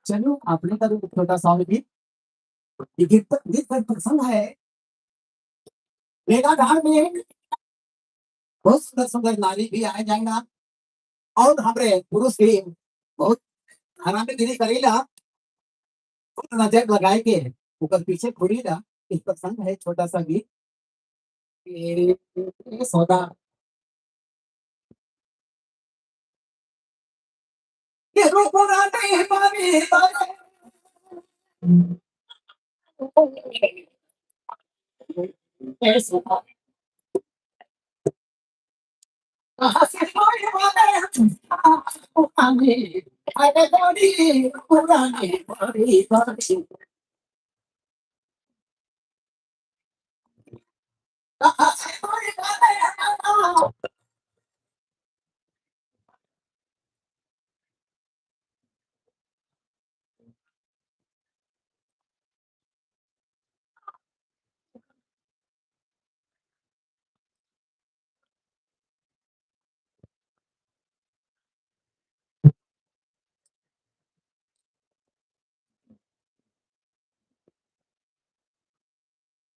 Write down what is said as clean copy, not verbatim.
चलो आपने कभी छोटा सा गीत ये गीत गीत पर पसंद है मेरा गान में बहुत सुंदर सुंदर नारी भी आए जाएगा और हमारे पुरुष भी बहुत हरामीगिरी करेला नजर लगाए के ऊपर पीछे घूरीला इस पसंद है छोटा सा गीत ये सौदा ये रोकना नहीं पानी ये सौदा कहाँ से पानी वाले अरे बड़ी पुरानी बड़ी बड़ी कहाँ से कोई गाने लगा